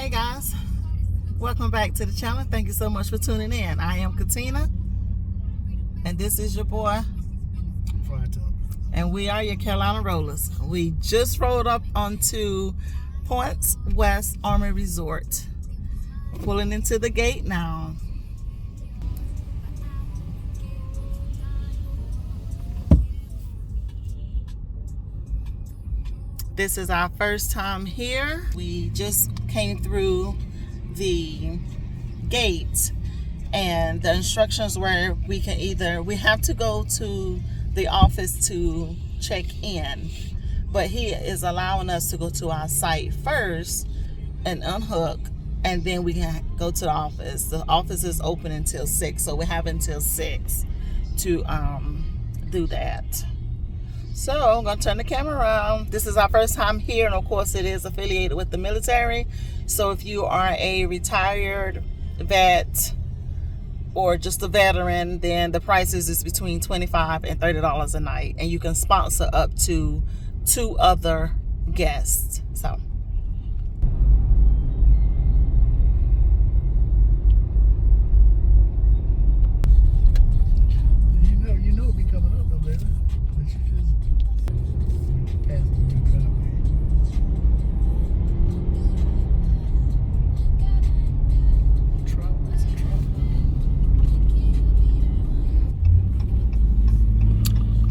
Hey guys, welcome back to the channel. Thank you so much for tuning in. I am Katina, and this is your boy, and we are your Carolina Rollers. We just rolled up onto Points West Army Resort. Pulling into the gate now. This is our first time here. We just came through the gate and the instructions were we have to go to the office to check in, but he is allowing us to go to our site first and unhook, and then we can go to the office. The office is open until 6, so we have until 6 to do that. So I'm gonna turn the camera around. This is our first time here, and of course it is affiliated with the military. So if you are a retired vet or just a veteran, then the prices is between $25 and $30 a night, and you can sponsor up to 2 other guests. So you know be coming up though, baby. But you just pass the new driveway. It's a trouble.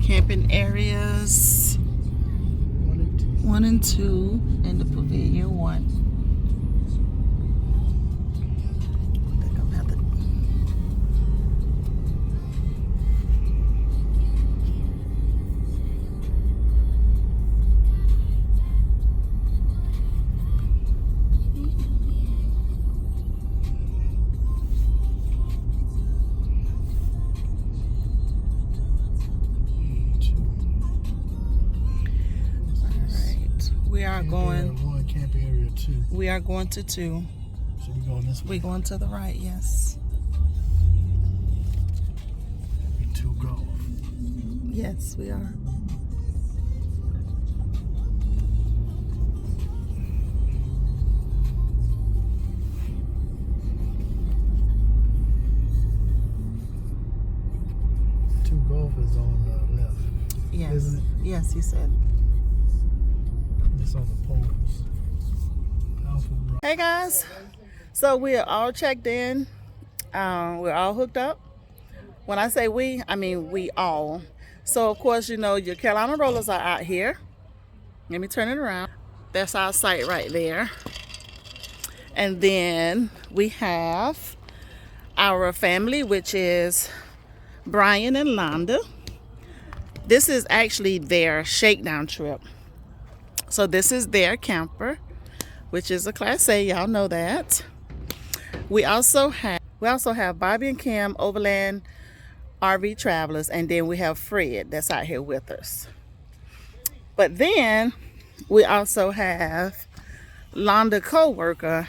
camping areas 1 and 2 and the pavilion 1. I think I'm at the one camping area 2. We are going to 2. So we're going this way. We're going to the right, yes. And 2 golf. Yes, we are. Two golf is on the left. Yes. Isn't it? Yes, he said. It's on the poles. Powerful, bro. Hey guys. So we are all checked in. We're all hooked up. When I say we, I mean we all. So of course, you know, your Carolina Rollers are out here. Let me turn it around. That's our site right there. And then we have our family, which is Brian and Londa. This is actually their shakedown trip. So this is their camper, which is a Class A. Y'all know that. We also have Bobby and Kim, Overland RV Travelers, and then we have Fred that's out here with us. But then we also have Londa co-worker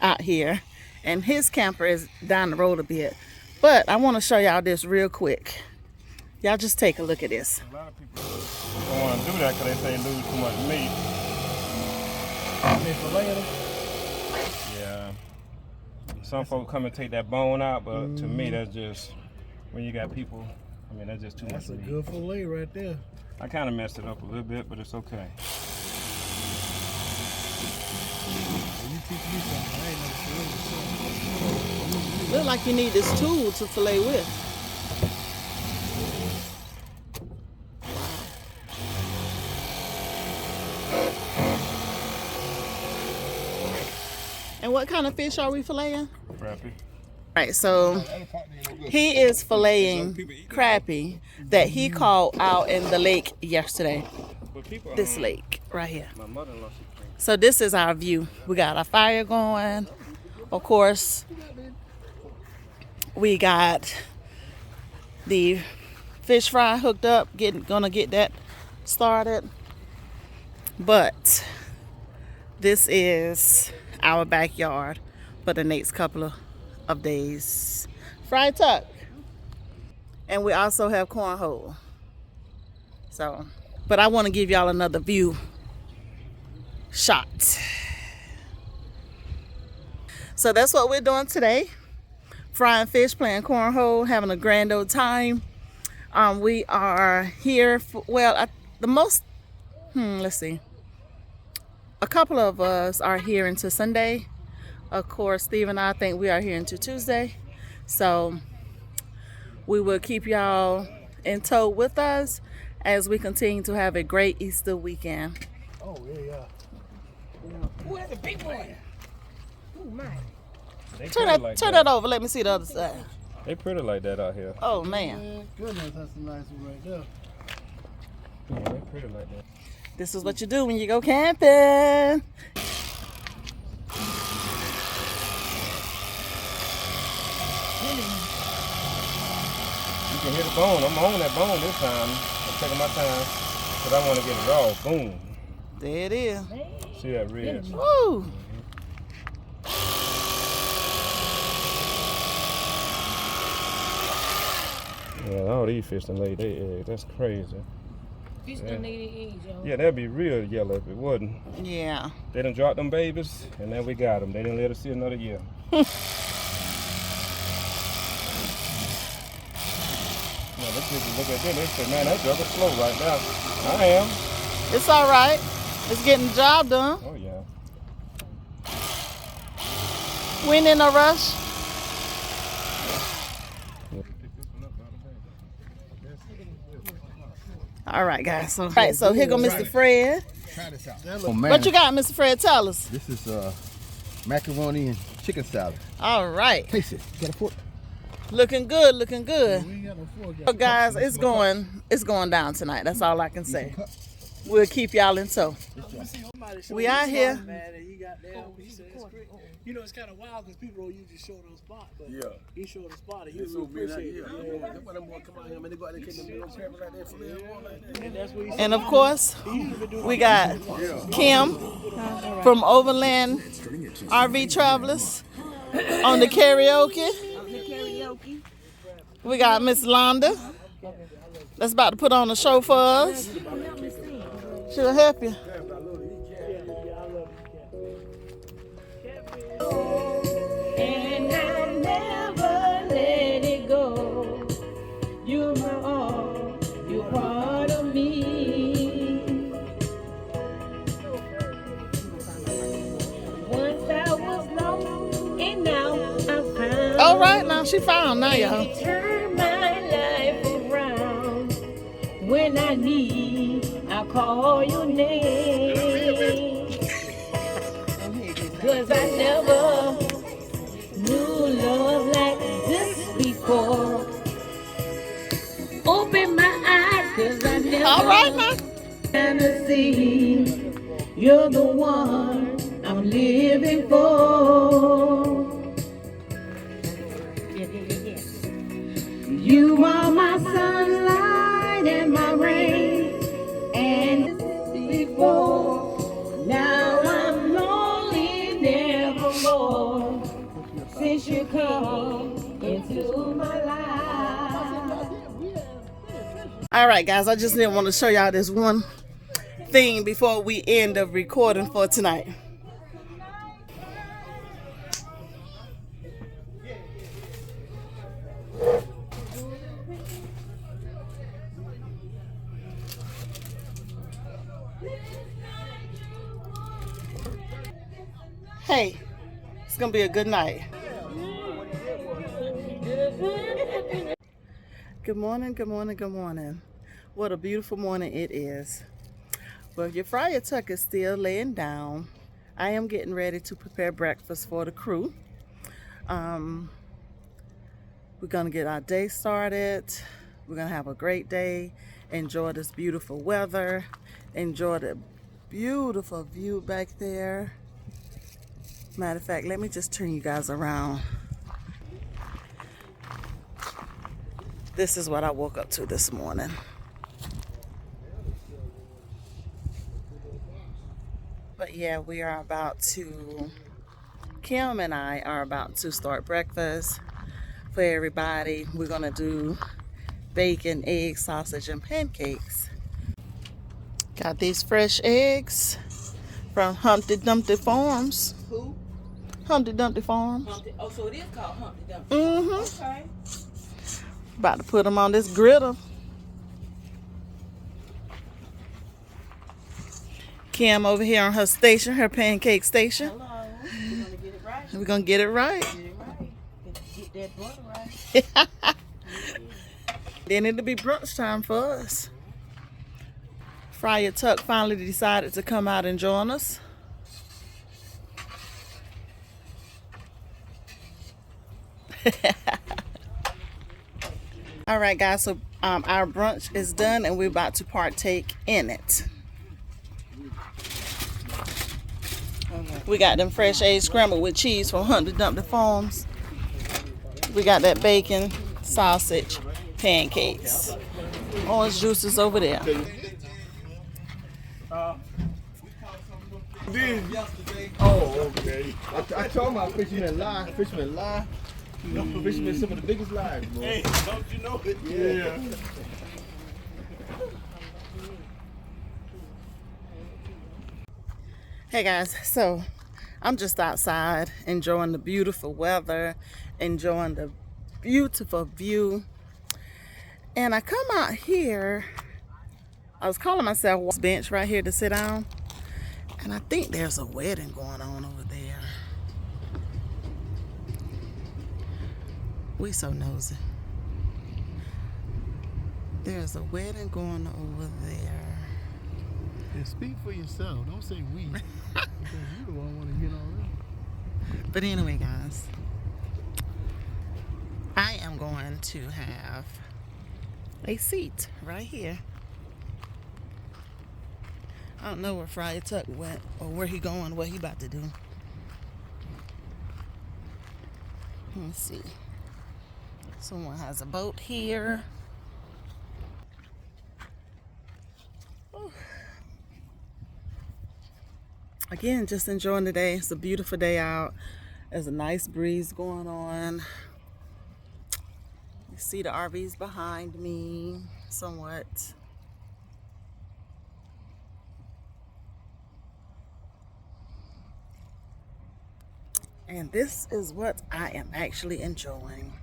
out here, and his camper is down the road a bit. But I want to show y'all this real quick. Y'all just take a look at this. A lot of people don't want to do that because they say lose too much meat. They fillet them? Yeah. Some folks come and take that bone out, but to me that's just, when you got people, I mean that's just too That's much a meat. good fillet right there. I kind of messed it up a little bit, but it's okay. You teach me something. I ain't never fillet. Look like you need this tool to fillet with. And what kind of fish are we filleting? Crappie. Right, so he is filleting crappie that he caught out in the lake yesterday. This lake right here. My mother-in-law, she clean. So this is our view. We got our fire going. Of course, we got the fish fry hooked up. Gonna get that started. But this is our backyard for the next couple of days. Fried tuck. And we also have cornhole. So, but I want to give y'all another view shot. So that's what we're doing today. Frying fish, playing cornhole, having a grand old time. We are here for, well, the most, let's see. A couple of us are here until Sunday. Of course, Steve and I think we are here until Tuesday. So we will keep y'all in tow with us as we continue to have a great Easter weekend. Oh, yeah. Who has a big one? Oh, my. Turn that over. Let me see the other side. They pretty like that out here. Oh, man. Man, goodness, that's a nice one right there. Yeah, they pretty like that. This is what you do when you go camping. You can hit a bone. I'm on that bone this time. I'm taking my time because I want to get it raw. Boom. There it is. See that ridge? Woo! Yeah, all these fish done laid their eggs. That's crazy. Fish don't need eggs, y'all. Yeah, that'd be real yellow if it wasn't. Yeah. They done dropped them babies, and then we got them. They didn't let us see another year. Now, let's just look at them. They say, man, that drug is slow right now. I am. It's all right. It's getting the job done. Oh, yeah. We ain't in no rush. All right, guys. So here go Mr. Fred. Try this out. Oh, man. What you got, Mr. Fred? Tell us. This is macaroni and chicken salad. All right. Taste it. You got a fork? Looking good, looking good. We ain't got no fork. So guys, it's going down tonight. That's all I can say. We'll keep y'all in tow. We out here. You know, it's kind of wild because people don't usually show those spots, but he showed a spot and he really appreciate it. That's why them boys come out here, man. They go out there and catch them little crabs like that, fillet like that. And that's what he And of course, we got Kim from Overland RV Travelers on the karaoke. We got Miss Londa that's about to put on a show for us. She'll help you. And I'll never let it go. You're my all, you're part of me. Once I was lost, and now I'm found. All right, now she found now, y'all. Turn my life around. When I need, I call your name. 'Cause I never knew love like this before. Open my eyes, 'cause I never All right, now. fantasy. You're the one I'm living for. You are my sunlight and my rain. And before, now I'm lonely nevermore. Since you come into my life. All right, guys, I just didn't want to show y'all this one thing before we end the recording for tonight. Hey, it's gonna be a good night. Good morning, good morning, good morning. What a beautiful morning it is. Well, your fryer tuck is still laying down. I am getting ready to prepare breakfast for the crew. We're gonna get our day started. We're gonna have a great day. Enjoy this beautiful weather. Enjoy the beautiful view back there. Matter of fact, let me just turn you guys around. This is what I woke up to this morning. But yeah, we are about to, Kim and I are about to start breakfast for everybody. We're gonna do bacon, eggs, sausage, and pancakes. Got these fresh eggs from Humpty Dumpty Farms. Humpty Dumpty Farms. Oh, so it is called Humpty Dumpty. Mm-hmm. Okay. About to put them on this griddle. Kim over here on her station, her pancake station. Hello. We're gonna get it right. We're gonna get it right. Get it right. Get that butter right. Then it'll be brunch time for us. Friar Tuck finally decided to come out and join us. All right, guys, so our brunch is done and we're about to partake in it. We got them fresh eggs scrambled with cheese from Humpty Dumpty Farms. We got that bacon, sausage, pancakes. Orange juice is over there. Oh, okay. I told him about fishermen lie. Fishermen lie. Fishermen some of the biggest lies, bro. Hey, don't you know it? Yeah. Hey guys, so I'm just outside enjoying the beautiful weather, enjoying the beautiful view. And I come out here, I was calling myself this bench right here to sit down. And I think there's a wedding going on over there. We so nosy. There's a wedding going over there. And speak for yourself. Don't say we. Because you the one want to get all that. But anyway, guys, I am going to have a seat right here. I don't know where Friar Tuck went or where he going, what he about to do. Let's see. Someone has a boat here. Ooh. Again, just enjoying the day. It's a beautiful day out. There's a nice breeze going on. You see the RVs behind me somewhat. And this is what I am actually enjoying.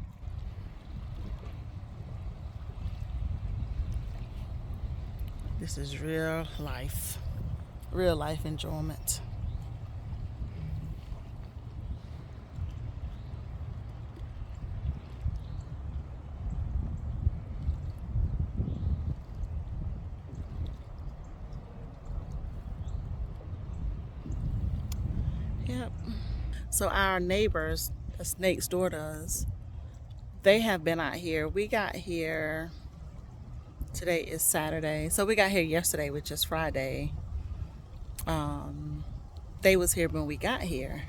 This is real life enjoyment. Yep. So our neighbors, that's next door to us, they have been out here. We got here, today is Saturday. So we got here yesterday, which is Friday. They was here when we got here.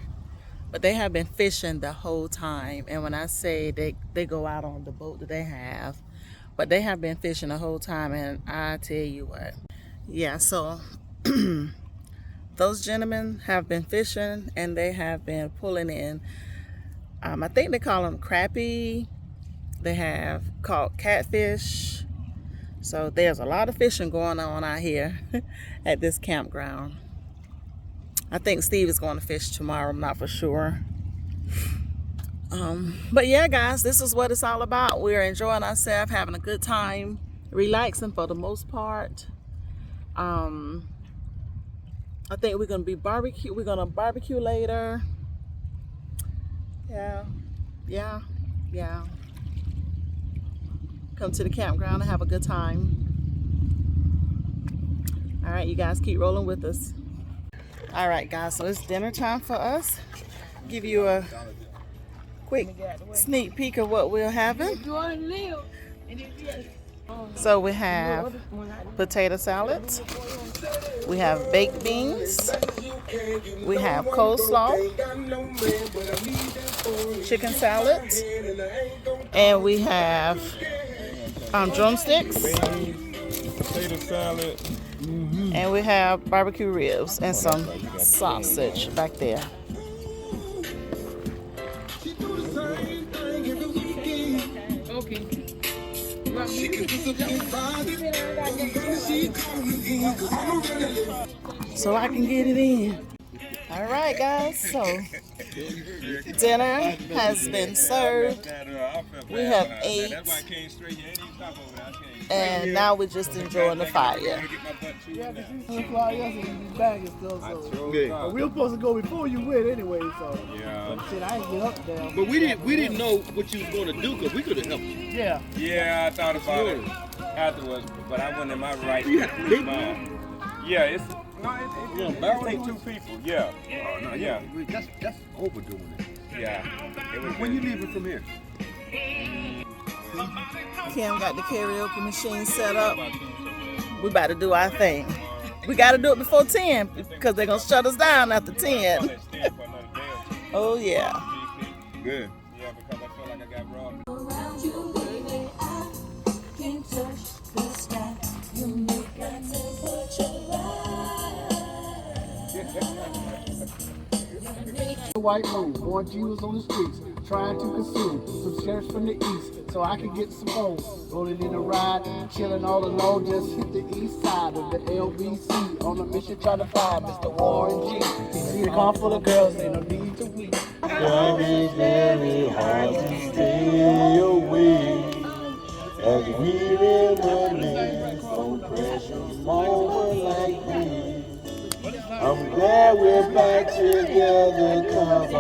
But they have been fishing the whole time. And when I say they go out on the boat that they have, but they have been fishing the whole time. And I tell you what, yeah, so those gentlemen have been fishing and they have been pulling in, I think they call them crappie. They have caught catfish. So there's a lot of fishing going on out here at this campground. I think Steve is going to fish tomorrow. I'm not for sure. But yeah, guys, this is what it's all about. We're enjoying ourselves, having a good time, relaxing for the most part. I think we're going to be barbecue. We're going to barbecue later. Yeah. Come to the campground and have a good time. All right, you guys keep rolling with us. All right, guys, so it's dinner time for us. Give you a quick sneak peek of what we're having. So we have potato salad. We have baked beans. We have coleslaw, chicken salad, and we have drumsticks, Potato salad. and we have barbecue ribs and some sausage back there. So I can get it in. All right, guys, so Dinner has been served. We have ate, and now we're just enjoying the fire. Yeah, because you fly yesterday, you be back and stuff. So. Yeah. We were supposed to go before you went anyway, so. Yeah. But shit, I ain't get up there. But we didn't know what you was going to do because we could have helped you. Yeah. Yeah, I thought about it afterwards, but I wasn't in my right mind. Yeah, it's it take two people. Yeah. Oh, no, Yeah. That's overdoing it. Yeah. It was When you leaving from here? Kim got the karaoke machine set up. We about to do our thing. We got to do it before 10 because they're going to shut us down after 10. Oh, yeah. Good. Yeah, because I feel like I got robbed. Around you, baby, I can touch the sky. You make a temperature The white moon, born Jews on the streets, trying to consume some sheriffs from the east, so I can get some home. Rolling in a ride, chilling all alone, just hit the east side of the LBC, on a mission trying to find Mr. Warren G. See the car full of girls, ain't no need to weep. It's very hard to stay away as we reminisce on precious moments like these. I'm glad we're back together, cause I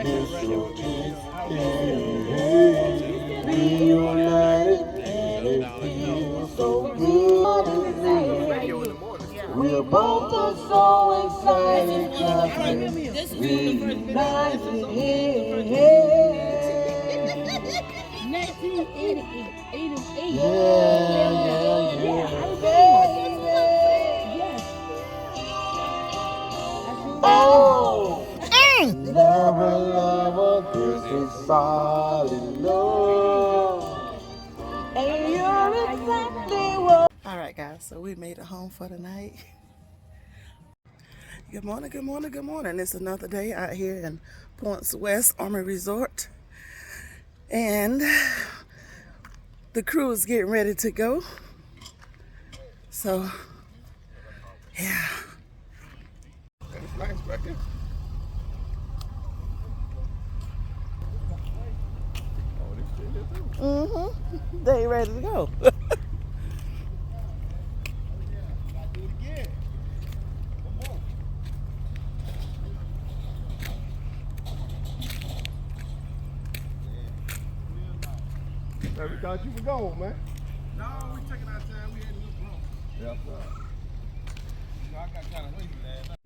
miss your kiss. Reunited, and it feels so good to me. We're both so excited, cause we're reunited here. 1988. Yeah. Oh, lover, this is solid love. And you're exactly what. All right, guys, so we made it home for the night. Good morning, good morning, good morning. It's another day out here in Points West Army Resort. And the crew is getting ready to go. So, yeah. Nice back there. Mm-hmm. They ready to go. We thought you were gone, man. No, we taking our time. We had a little bump. Yeah, You know, I got kind of lazy last night.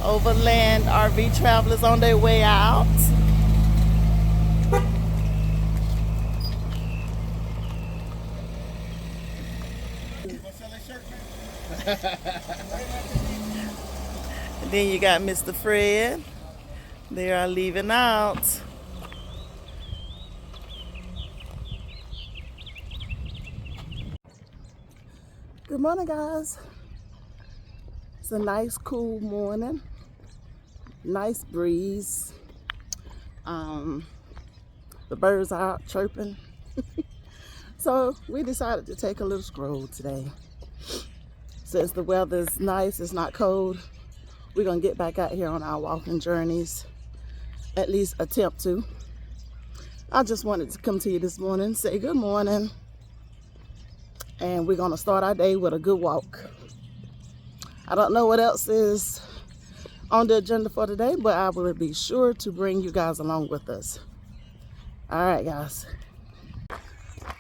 Overland RV travelers on their way out. And then you got Mr. Fred. They are leaving out. Good morning, guys. It's a nice, cool morning. Nice breeze. The birds are out chirping. So we decided to take a little stroll today. Since the weather is nice, it's not cold, we're gonna get back out here on our walking journeys. At least attempt to. I just wanted to come to you this morning, say good morning. And we're gonna start our day with a good walk. I don't know what else is on the agenda for today, but I will be sure to bring you guys along with us. All right, guys.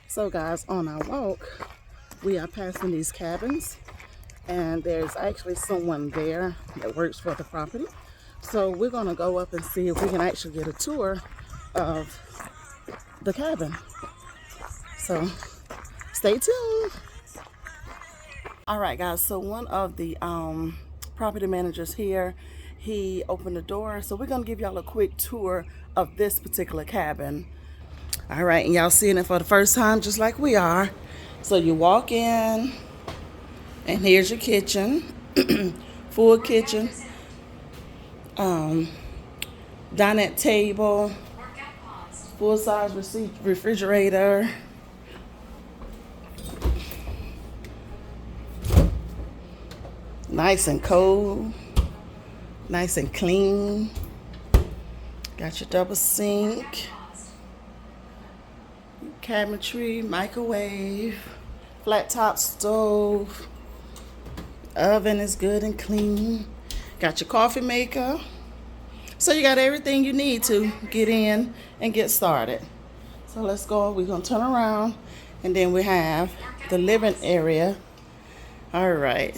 So guys, on our walk, we are passing these cabins, and there's actually someone there that works for the property. So we're gonna go up and see if we can actually get a tour of the cabin. So stay tuned. All right, guys, so one of the property managers here, he opened the door. So we're gonna give y'all a quick tour of this particular cabin. All right, and y'all seeing it for the first time, just like we are. So you walk in, and here's your kitchen, full kitchen, dinette table, full-size refrigerator, Nice and cold, nice and clean. Got your double sink, cabinetry, microwave, flat top stove. Oven is good and clean. Got your coffee maker. So you got everything you need to get in and get started. So let's go. We're going to turn around. And then we have the living area. All right.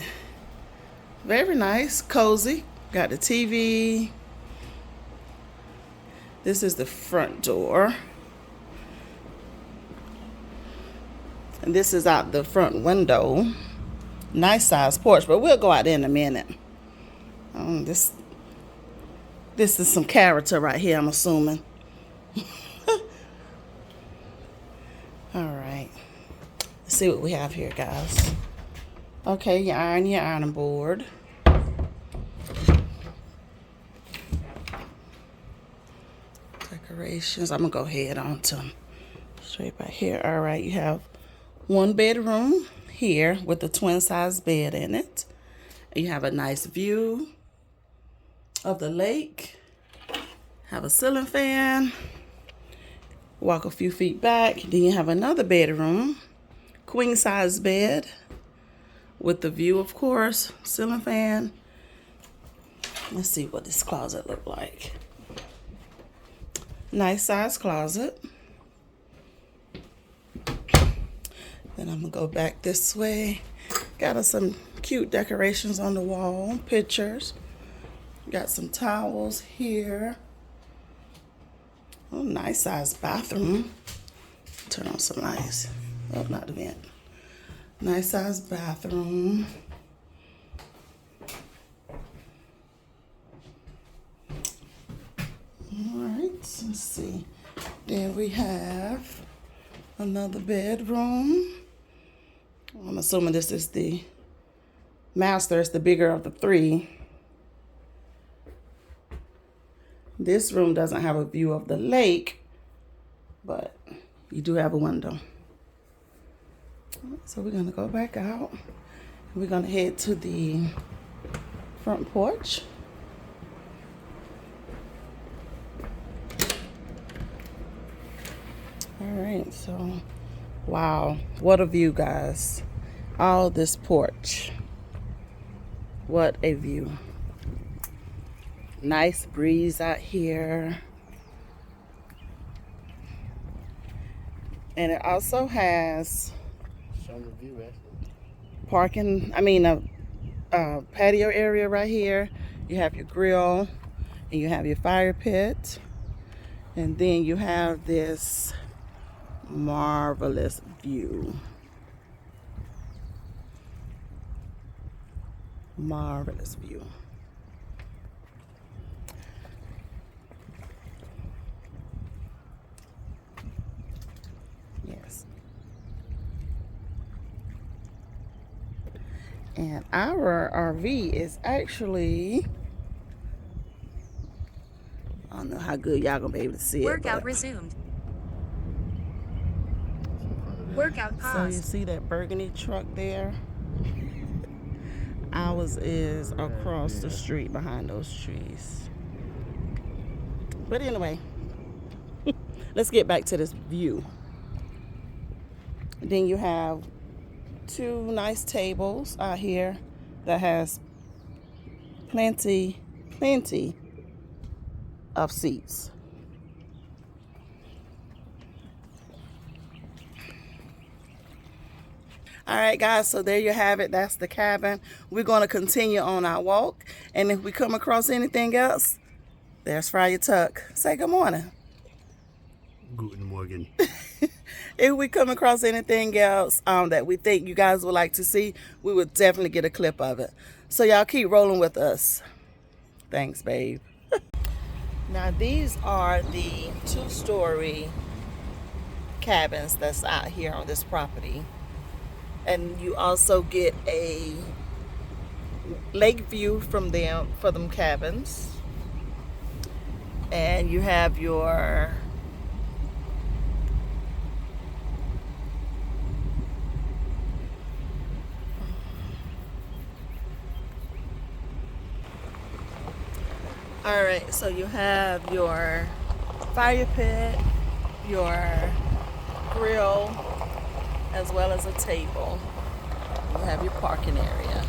Very nice. Cozy. Got the TV. This is the front door. And this is out the front window. Nice size porch, but we'll go out there in a minute. This is some character right here, I'm assuming. All right. Let's see what we have here, guys. Okay, you iron your ironing board. Decorations. I'm going to go ahead on to straight back here. All right, you have one bedroom here with a twin size bed in it. You have a nice view of the lake. Have a ceiling fan. Walk a few feet back. Then you have another bedroom, queen size bed with the view, of course, ceiling fan. Let's see what this closet look like. Nice size closet. Then I'm gonna go back this way. Got us some cute decorations on the wall, pictures. Got some towels here. Oh, nice size bathroom. Turn on some lights. Oh, not the vent. Nice size bathroom. All right, let's see. Then we have another bedroom. I'm assuming this is the master. It's the bigger of the three. This room doesn't have a view of the lake, but you do have a window. So we're gonna go back out. We're gonna head to the front porch. All right, so wow, what a view, guys. All this porch. What a view. Nice breeze out here. And it also has parking, a patio area right here. You have your grill and you have your fire pit. And then you have this marvelous view. Marvelous view. Yes. And our RV is actually, I don't know how good y'all gonna be able to see it. Workout resumed. Workout paused. So you see that burgundy truck there? Ours is across the street behind those trees. But anyway, let's get back to this view. Then you have two nice tables out here that has plenty of seats. All right, guys, so there you have it. That's the cabin. We're going to continue on our walk. And if we come across anything else, there's Friar Tuck. Say good morning. Guten Morgen. If we come across anything else that we think you guys would like to see, we would definitely get a clip of it. So y'all keep rolling with us. Thanks, babe. Now, these are the 2-story cabins that's out here on this property. And you also get a lake view from them for them cabins. And you have your All right, so you have your fire pit, your grill, as well as a table. You have your parking area.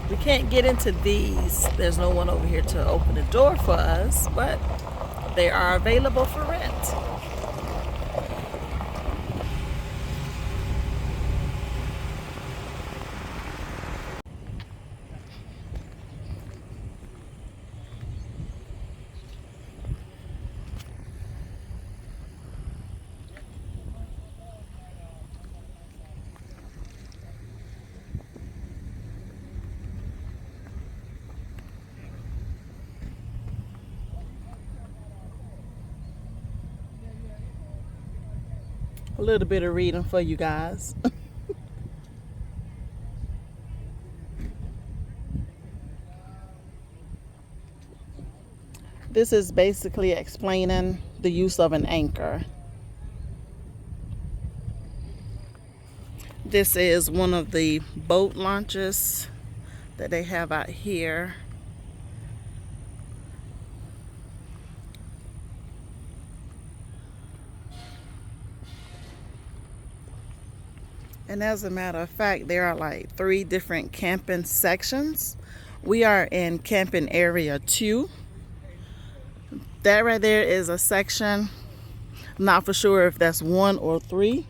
We can't get into these. There's no one over here to open the door for us, but they are available for rent. A little bit of reading for you guys. This is basically explaining the use of an anchor. This is one of the boat launches that they have out here. And as a matter of fact, there are like 3 different camping sections. We are in camping area 2. That right there is a section. Not for sure if that's 1 or 3.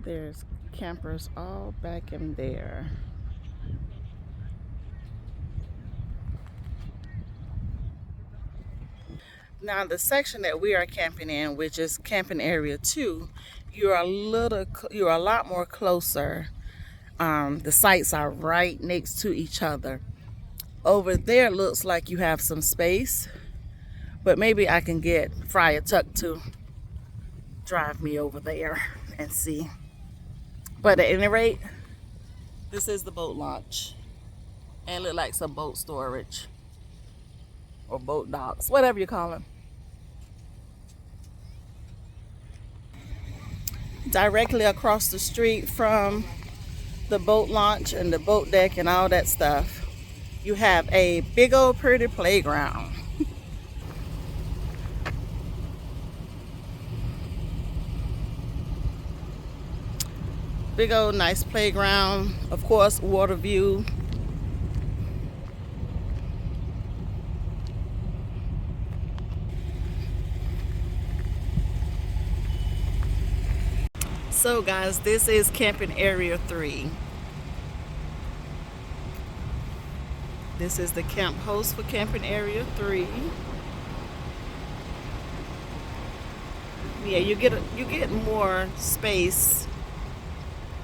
There's campers all back in there. Now the section that we are camping in, which is camping area 2, you're a lot more closer. The sites are right next to each other. Over there looks like you have some space, but maybe I can get Friar Tuck to drive me over there and see. But at any rate, this is the boat launch. And it look like some boat storage. Or boat docks, whatever you call them. Directly across the street from the boat launch and the boat deck and all that stuff, you have a big old pretty playground. Big old nice playground, of course, water view. So guys, this is camping area 3. This is the camp host for camping area 3. Yeah, you get more space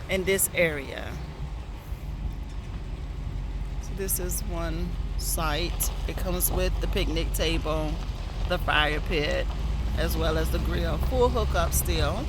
in this area. So this is one site. It comes with the picnic table, the fire pit, as well as the grill. Full hookup still.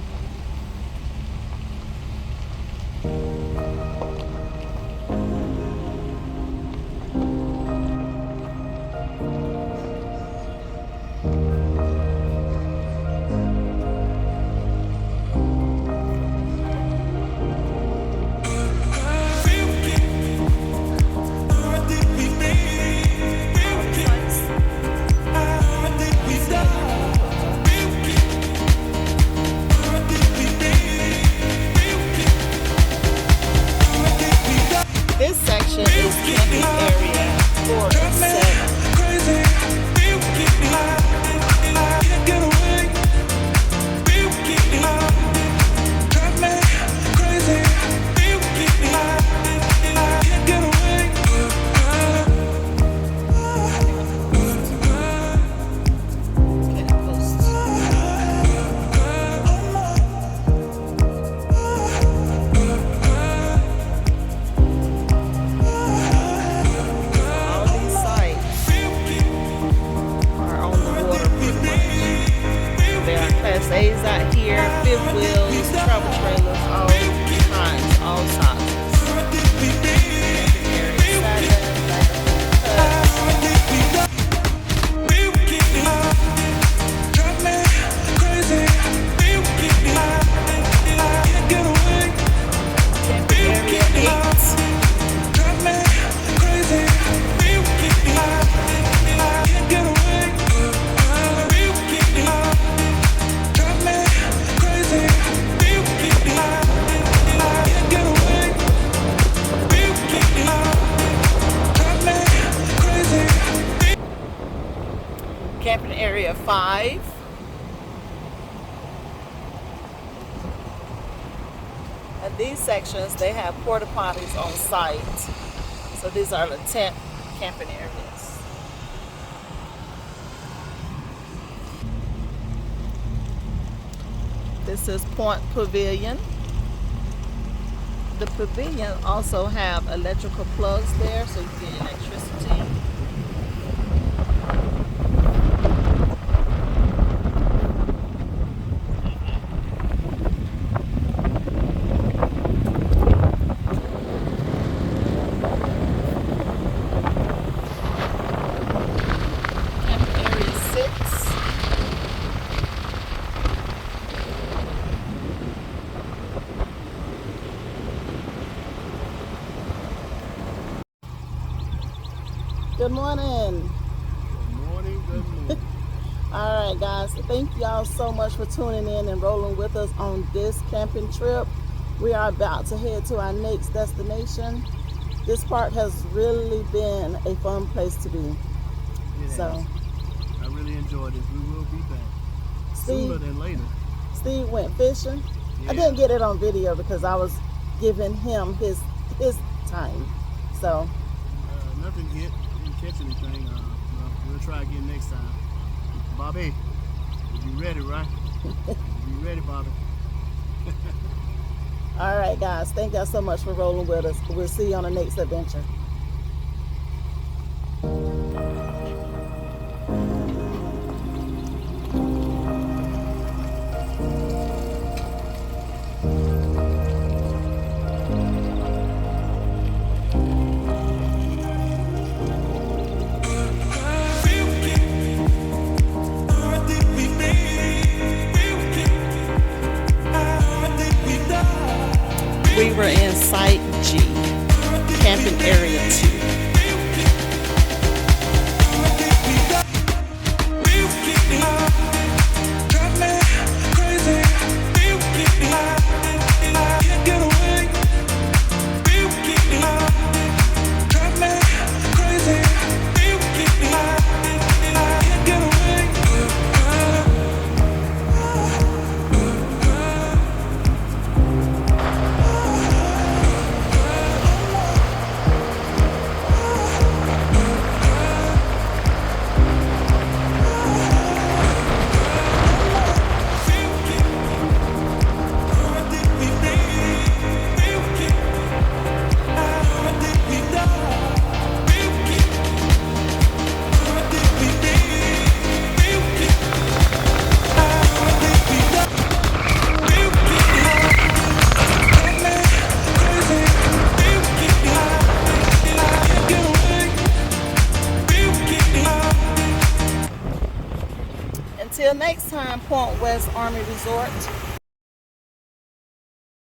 A's out here, fifth wheels, travel trailers, all kinds, all sizes. these sections, they have porta potties on site. So these are the tent camping areas. This is Point Pavilion. The pavilion also have electrical plugs there, so you get electricity. Camping area 6. Good morning. Good morning. All right, guys. Thank y'all so much for tuning in and rolling with us on this camping trip. We are about to head to our next destination. This park has really been a fun place to be. So, I really enjoyed this. We will be back sooner Steve, than later. Steve went fishing. Yeah. I didn't get it on video because I was giving him his time. So, Nothing yet. Didn't catch anything. Well, we'll try again next time. Bobby, you ready, right? You ready, Bobby? all right, guys. Thank y'all so much for rolling with us. We'll see you on the next adventure. We were in Site G, camping area 2. Until next time, Point West Army Resort.